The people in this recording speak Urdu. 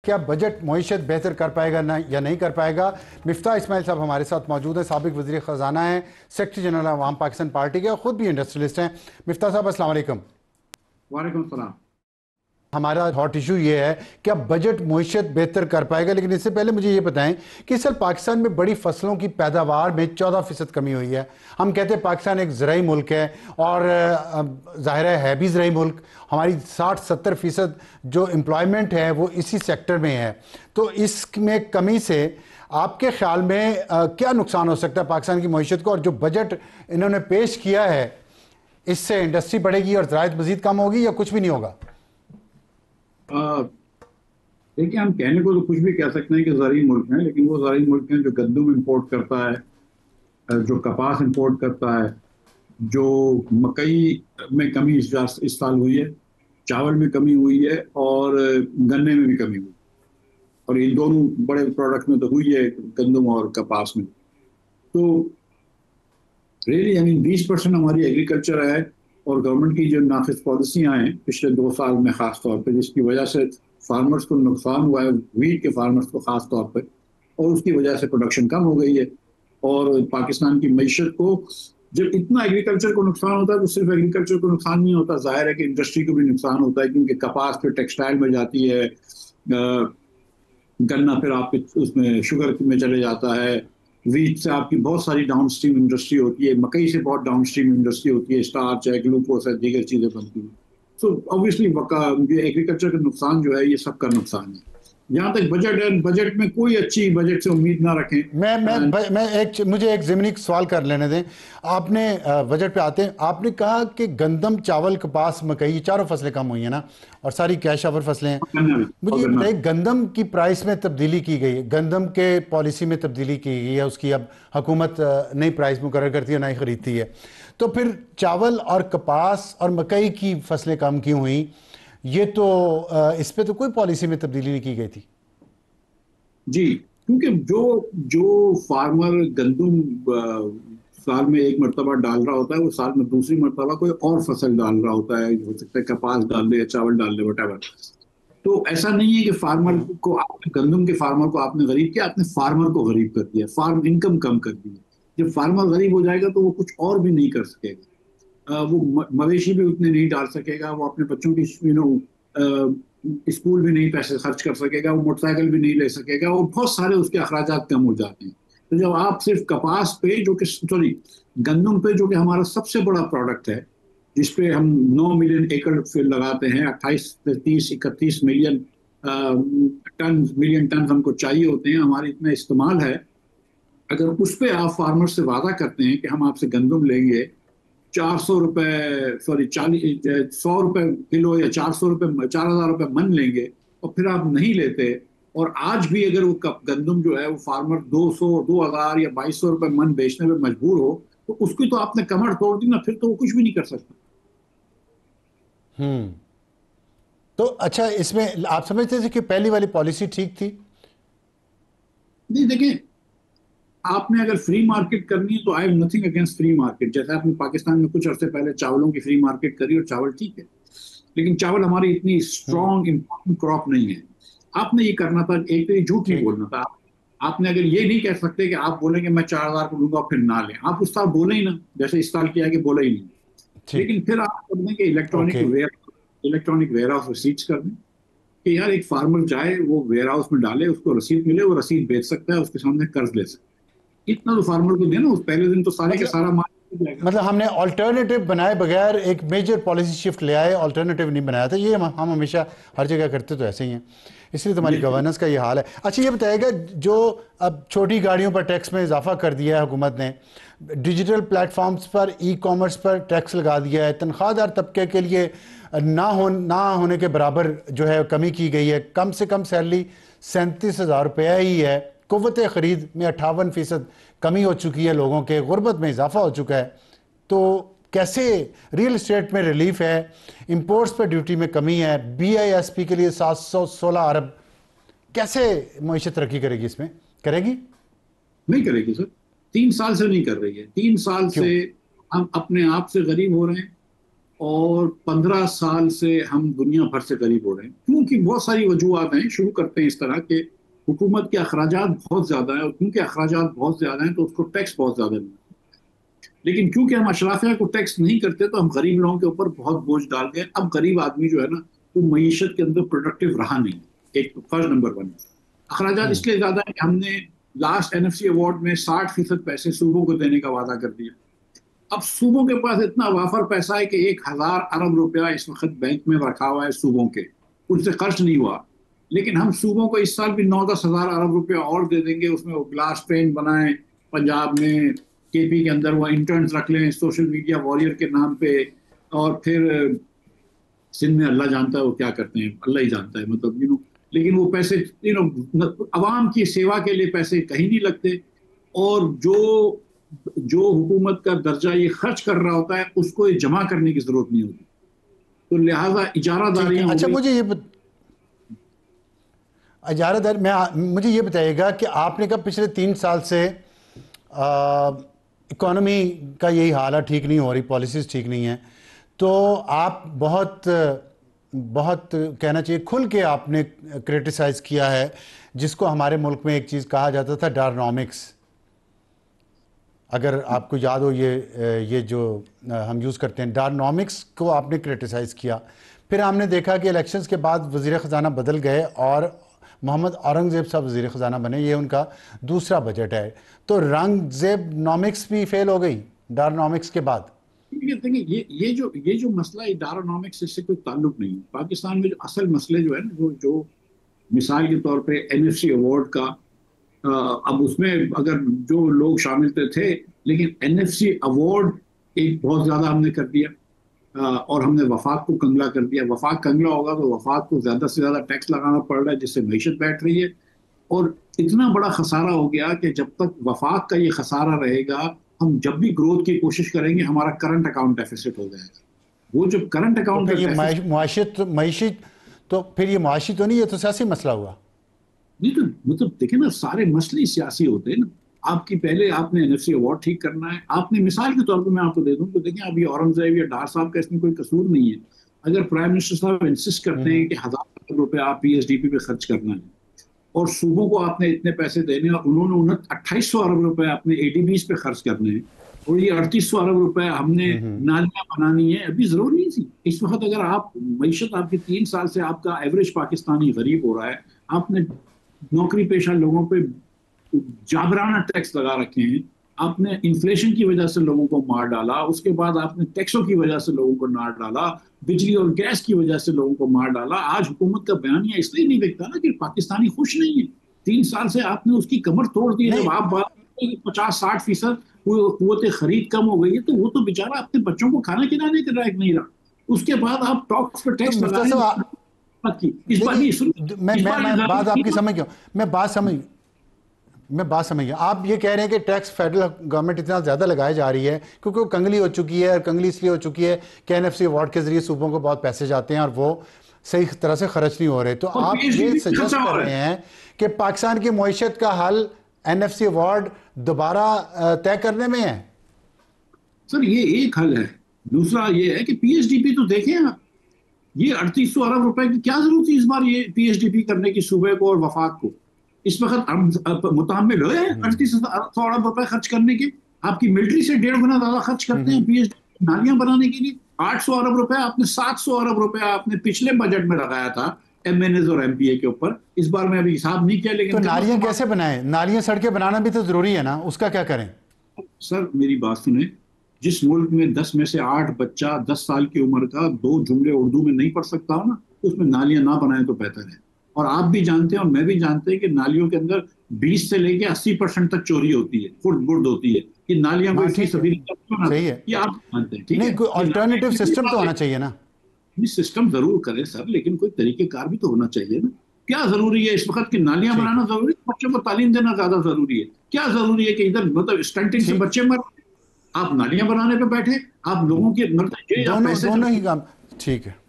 کیا بجٹ معیشت بہتر کر پائے گا یا نہیں کر پائے گا؟ مفتاح اسماعیل صاحب ہمارے ساتھ موجود ہیں، سابق وزیر خزانہ ہیں، سیکرٹری جنرل عوام پاکستان پارٹی کے، خود بھی انڈسٹریلسٹ ہیں۔ مفتاح صاحب السلام علیکم۔ وعلیکم السلام۔ ہمارا ہاٹ ایشو یہ ہے کہ اب بجٹ معیشت بہتر کر پائے گا، لیکن اس سے پہلے مجھے یہ بتائیں کہ اس سال پاکستان میں بڑی فصلوں کی پیداوار میں 14% کمی ہوئی ہے۔ ہم کہتے ہیں پاکستان ایک زرعی ملک ہے، اور ظاہر ہے بھی زرعی ملک، ہماری 60-70% جو امپلائمنٹ ہے وہ اسی سیکٹر میں ہے۔ تو اس میں کمی سے آپ کے خیال میں کیا نقصان ہو سکتا ہے پاکستان کی معیشت کو؟ اور جو بجٹ انہوں نے پیش کیا ہے اس سے انڈسٹری بڑھے گی اور زراعت مزید کم ہوگی یا کچھ بھی نہیں ہوگا؟ دیکھیں، ہم کہنے کو تو کچھ بھی کہہ سکتے ہیں کہ زرعی ملک ہیں، لیکن وہ زرعی ملک ہیں جو گندم امپورٹ کرتا ہے، جو کپاس امپورٹ کرتا ہے، جو مکئی میں کمی اس سال ہوئی ہے، چاول میں کمی ہوئی ہے، اور گنے میں بھی کمی ہوئی، اور ان دونوں بڑے پروڈکٹ میں تو ہوئی ہے، گندم اور کپاس میں۔ تو ریئلی 20% ہماری ایگریکلچر ہے، اور گورنمنٹ کی جو نافذ پالیسیاں ہیں پچھلے 2 سال میں خاص طور پہ، جس کی وجہ سے فارمرز کو نقصان ہوا ہے، ویٹ کے فارمرز کو خاص طور پہ، اور اس کی وجہ سے پروڈکشن کم ہو گئی ہے، اور پاکستان کی معیشت کو جب اتنا ایگریکلچر کو نقصان ہوتا ہے تو صرف ایگریکلچر کو نقصان نہیں ہوتا، ظاہر ہے کہ انڈسٹری کو بھی نقصان ہوتا ہے، کیونکہ کپاس پھر ٹیکسٹائل میں جاتی ہے، گنا پھر آپ اس میں شوگر میں چلے جاتا ہے، ویٹ سے آپ کی بہت ساری ڈاؤن اسٹریم انڈسٹری ہوتی ہے، مکئی سے بہت ڈاؤن اسٹریم انڈسٹری ہوتی ہے، اسٹارچ ہے، گلوکوز ہے، دیگر چیزیں بنتی ہیں۔ سو اوبیسلی ایگریکلچر کا نقصان جو ہے یہ سب کا نقصان ہے۔ جہاں تک بجٹ ہے، بجٹ میں کوئی اچھی بجٹ سے امید نہ رکھیں۔ مجھے ایک ضمنی سوال کر لینے دیں۔ آپ نے بجٹ پہ آتے ہیں، آپ نے کہا کہ گندم، چاول، کپاس، مکئی، یہ چاروں فصلیں کم ہوئی ہیں نا، اور ساری کیش آور فصلیں ہیں۔ مجھے یہ بتائیے، گندم کی پرائس میں تبدیلی کی گئی ہے، گندم کے پالیسی میں تبدیلی کی گئی ہے، اس کی اب حکومت نئی پرائس مقرر کرتی ہے، نئی خریدتی ہے، تو پھر چاول اور کپاس اور مکئی کی فصلیں کم کیوں ہوئیں؟ یہ تو اس پہ تو کوئی پالیسی میں تبدیلی نہیں کی گئی تھی۔ جی، کیونکہ جو فارمر گندم سال میں ایک مرتبہ ڈال رہا ہوتا ہے، وہ سال میں دوسری مرتبہ کوئی اور فصل ڈال رہا ہوتا ہے، ہو سکتا ہے کپاس ڈال دے یا چاول ڈال دے، وٹ ایور۔ تو ایسا نہیں ہے کہ فارمر کو، گندم کے فارمر کو آپ نے غریب کیا، آپ نے فارمر کو غریب کر دیا، فارم انکم کم کر دی۔ جب فارمر غریب ہو جائے گا تو وہ کچھ اور بھی نہیں کر سکے گا، وہ مویشی بھی اتنے نہیں ڈال سکے گا، وہ اپنے بچوں کی اسکول بھی نہیں پیسے خرچ کر سکے گا، وہ موٹر سائیکل بھی نہیں لے سکے گا، اور بہت سارے اس کے اخراجات کم ہو جاتے ہیں۔ تو جب آپ صرف کپاس پہ گندم پہ، جو کہ ہمارا سب سے بڑا پروڈکٹ ہے، جس پہ ہم 9 ملین ایکڑ پھر لگاتے ہیں، 28 سے 30 31 ملین ٹن ہم کو چاہیے ہوتے ہیں، ہمارے اتنا استعمال ہے۔ اگر اس پہ آپ فارمر سے وعدہ کرتے ہیں کہ ہم آپ سے گندم لیں گے 100 روپے کلو، یا 4,000 روپے من لیں گے، اور پھر آپ نہیں لیتے، اور آج بھی اگر وہ گندم جو ہے وہ فارمر 200، 2,000 یا 2,200 روپے من بیچنے میں مجبور ہو، تو اس کی تو آپ نے کمر توڑ دی نا، پھر تو وہ کچھ بھی نہیں کر سکتا۔ تو اچھا، اس میں آپ سمجھتے تھے کہ پہلی والی پالیسی ٹھیک تھی؟ نہیں، دیکھیں، آپ نے اگر فری مارکیٹ کرنی ہے تو I have nothing against free market. جیسے آپ نے پاکستان میں کچھ عرصے پہلے چاولوں کی فری مارکیٹ کری، اور چاول ٹھیک ہے، لیکن چاول ہماری اتنی اسٹرانگ امپورٹنٹ کراپ نہیں ہے۔ آپ نے یہ کرنا تھا، ایک تو یہ جھوٹ نہیں بولنا تھا۔ آپ نے اگر یہ نہیں کہہ سکتے کہ آپ بولیں گے میں 4,000 کو دوں گا پھر نہ لیں، آپ اس سال بولیں ہی نا، جیسے اس سال کیا کہ بولے ہی نہیں۔ لیکن پھر آپ کر دیں کہ الیکٹرانک ویئر ہاؤس رسیٹس کر دیں، کہ یار ایک فارمر جائے، وہ ویئر ہاؤس میں ڈالے، اس کو رسید ملے، وہ رسید بیچ سکتا ہے، اس کے سامنے قرض لے سکتا ہے۔ اتنا تو فارمر کو دینا، اس پہلے دن تو سارے کے سارا مطلب ہم نے آلٹرنیٹیو بنائے بغیر ایک میجر پالیسی شفٹ لے آئے، آلٹرنیٹیو نہیں بنایا تھا۔ یہ ہم ہمیشہ ہر جگہ کرتے تو ایسے ہی ہیں، اس لیے تمہاری گورننس کا یہ حال ہے۔ اچھا، یہ بتائے گا، جو اب چھوٹی گاڑیوں پر ٹیکس میں اضافہ کر دیا ہے حکومت نے، ڈیجیٹل پلیٹ فارمز پر، ای کامرس پر ٹیکس لگا دیا ہے، تنخواہ دار طبقے کے لیے نہ ہونے کے برابر جو ہے کمی کی گئی ہے، کم سے کم سیلری 37,000 روپیہ ہی ہے، قوت خرید میں 58% کمی ہو چکی ہے، لوگوں کے غربت میں اضافہ ہو چکا ہے۔ تو کیسے ریل اسٹیٹ میں ریلیف ہے، امپورٹس پر ڈیوٹی میں کمی ہے، بی آئی ایس پی کے لیے 716 ارب، کیسے معیشت ترقی کرے گی؟ اس میں کرے گی؟ نہیں کرے گی سر، 3 سال سے نہیں کر رہی ہے۔ 3 سال سے ہم اپنے آپ سے غریب ہو رہے ہیں، اور 15 سال سے ہم دنیا بھر سے قریب ہو رہے ہیں، کیونکہ بہت ساری وجوہات ہیں. شروع کرتے ہیں اس طرح کہ حکومت کے اخراجات بہت زیادہ ہیں، اور کیونکہ اخراجات بہت زیادہ ہیں تو اس کو ٹیکس بہت زیادہ ملتا ہے. لیکن کیونکہ ہم اشرافیہ کو ٹیکس نہیں کرتے تو ہم غریب لوگوں کے اوپر بہت بوجھ ڈال گئے. اب غریب آدمی جو ہے نا وہ معیشت کے اندر پروڈکٹیو رہا نہیں. ایک فرض نمبر 1. اخراجات اس لیے زیادہ ہے کہ ہم نے لاسٹ NFC ایوارڈ میں 60% پیسے صوبوں کو دینے کا وعدہ کر دیا. اب صوبوں کے پاس اتنا وافر پیسہ ہے کہ 1000 ارب روپیہ اس وقت بینک میں رکھا ہوا ہے صوبوں کے، ان سے خرچ نہیں ہوا. لیکن ہم صوبوں کو اس سال بھی 9-10 ہزار ارب روپیہ اور دے دیں گے. اس میں وہ گلاس پین بنائیں، پنجاب میں KP کے اندر وہ انٹرنز رکھ لیں سوشل میڈیا واریر کے نام پہ، اور پھر سندھ میں اللہ جانتا ہے وہ کیا کرتے ہیں، اللہ ہی جانتا ہے. مطلب لیکن وہ پیسے عوام کی سیوا کے لیے پیسے کہیں نہیں لگتے. اور جو حکومت کا درجہ یہ خرچ کر رہا ہوتا ہے اس کو یہ جمع کرنے کی ضرورت نہیں ہوتی. تو لہٰذا اجارہ داریاں ہو اچھا، گئی. مجھے یہ بتائیے گا کہ آپ نے کہا پچھلے 3 سال سے اکانومی کا یہی حال ہے، ٹھیک نہیں ہو رہی، پالیسیز ٹھیک نہیں ہیں، تو آپ بہت کہنا چاہیے کھل کے آپ نے کرٹیسائز کیا ہے جس کو ہمارے ملک میں ایک چیز کہا جاتا تھا ڈارنامکس. اگر آپ کو یاد ہو یہ جو ہم یوز کرتے ہیں ڈارنامکس کو آپ نے کرٹیسائز کیا. پھر ہم نے دیکھا کہ الیکشنز کے بعد وزیر خزانہ بدل گئے اور محمد اورنگزیب صاحب وزیر خزانہ بنے. یہ ان کا دوسرا بجٹ ہے. تو رنگزیب نامکس بھی فیل ہو گئی ڈارنامکس کے بعد. یہ جو مسئلہ ہے ڈارنامکس، اس سے کوئی تعلق نہیں. پاکستان میں جو اصل مسئلے جو ہے نا، جو مثال کے طور پہ NFC ایوارڈ کا، اب اس میں اگر جو لوگ شامل تھے، لیکن NFC ایوارڈ ایک بہت زیادہ ہم نے کر دیا، اور ہم نے وفاق کو کنگلا کر دیا. وفاق کنگلا ہوگا تو وفاق کو زیادہ سے زیادہ ٹیکس لگانا پڑ رہا ہے جس سے معیشت بیٹھ رہی ہے. اور اتنا بڑا خسارہ ہو گیا کہ جب تک وفاق کا یہ خسارہ رہے گا، ہم جب بھی گروتھ کی کوشش کریں گے ہمارا کرنٹ اکاؤنٹ ڈیفیسٹ ہو جائے گا. وہ جو کرنٹ تو اکاؤنٹ پھر یہ معاشی تو پھر یہ معاشی تو نہیں، یہ تو سیاسی مسئلہ ہوا. نہیں تو مطلب دیکھیں نا، سارے مسئلے سیاسی ہوتے ہیں نا. پہلے آپ نے NFC ایوارڈ ٹھیک کرنا ہے. آپ نے مثال کے طور پہ میں آپ کو دے دوں تو دیکھیں، ابھی اورنگزیب یا ڈار صاحب کا اس میں کوئی قصور نہیں ہے. اگر پرائم منسٹر صاحب انسسٹ کرتے ہیں کہ 1000 روپے آپ PSDP پہ خرچ کرنا ہے، اور صوبوں کو آپ نے اتنے پیسے دینے، اور انہوں نے 2800 ارب روپے اپنے ADBs پہ خرچ کرنے ہیں، اور یہ 3800 ارب روپے ہم نے نالیاں بنانی ہے. ابھی ضرور نہیں تھی. اس وقت اگر آپ معیشت، آپ کے 3 سال سے آپ کا ایوریج پاکستانی غریب ہو رہا ہے، آپ نے نوکری پیشہ لوگوں پہ جابرانہ ٹیکس لگا رکھے ہیں، آپ نے انفلیشن کی وجہ سے لوگوں کو مار ڈالا، اس کے بعد آپ نے ٹیکسوں کی وجہ سے لوگوں کو مار ڈالا، بجلی اور گیس کی وجہ سے لوگوں کو مار ڈالا. آج حکومت کا بیانیہ اس لیے نہیں بکتا نا کہ پاکستانی خوش نہیں ہے. 3 سال سے آپ نے اس کی کمر توڑ دی ہے. جب آپ بات کرتے ہیں کہ 50-60% قوت خرید کم ہو گئی ہے، تو وہ تو بیچارہ اپنے بچوں کو کھانا کھلانے کے لائق نہیں رہا. اس کے بعد آپ ٹاکس پہ ٹیکس لگائیں. میں بات آپ کی سمجھ گیا، میں بات سمجھ گیا. آپ یہ کہہ رہے ہیں کہ ٹیکس فیڈرل گورنمنٹ اتنا زیادہ لگائی جا رہی ہے کیونکہ وہ کنگلی ہو چکی ہے، اور کنگلی اس لیے ہو چکی ہے کہ NFC ایوارڈ کے ذریعے صوبوں کو بہت پیسے جاتے ہیں اور وہ صحیح طرح سے خرچ نہیں ہو رہے. تو آپ یہ سجیسٹ کر رہے ہیں کہ پاکستان کی معیشت کا حل NFC ایوارڈ دوبارہ طے کرنے میں ہے؟ سر یہ ایک حل ہے. دوسرا یہ ہے کہ PSDP تو دیکھیں آپ، یہ 3800 ارب روپے کی کیا ضرورت تھی اس بار یہ PSDP کرنے کی صوبے کو اور وفاق کو. اس وقت متحمل ہوئے 3800 ارب روپے خرچ کرنے کے. آپ کی ملٹری سے 1.5 گنا زیادہ خرچ کرتے ہیں PSDP نالیاں بنانے کے لیے. 800 ارب روپے آپ نے 700 ارب روپے آپ نے پچھلے بجٹ میں لگایا تھا MNAs اور MPA کے اوپر. اس بار میں ابھی حساب نہیں کیا، لیکن تو نالیاں کیسے بنائیں؟ نالیاں سڑکیں بنانا بھی تو ضروری ہے نا، اس کا کیا کریں؟ سر میری بات سنیں، جس ملک میں 10 میں سے 8 بچہ 10 سال کی عمر کا 2 جملے اردو میں نہیں پڑھ سکتا ہو نا، اس میں نالیاں نہ بنائیں تو بہتر ہے. اور آپ بھی جانتے ہیں اور میں بھی جانتے ہیں کہ نالیوں کے اندر 20 سے لے کے 80% تک چوری ہوتی ہے، خرد برد ہوتی ہے. کہ نالیاں کوئی فیصدی صحیح ہے، یہ آپ جانتے ہیں. ٹھیک ہے، نہیں کوئی آلٹرنیٹیو سسٹم تو ہونا چاہیے نا. سسٹم ضرور کرے سر، لیکن کوئی طریقہ کار بھی تو ہونا چاہیے نا. کیا ضروری ہے اس وقت کہ نالیاں بنانا ضروری ہے؟ بچوں کو تعلیم دینا زیادہ ضروری ہے. کیا ضروری ہے کہ ادھر مطلب اسٹنٹنگ سے بچے مر، آپ نالیاں بنانے پہ بیٹھے، آپ لوگوں کے دونوں ہی کام. ٹھیک ہے.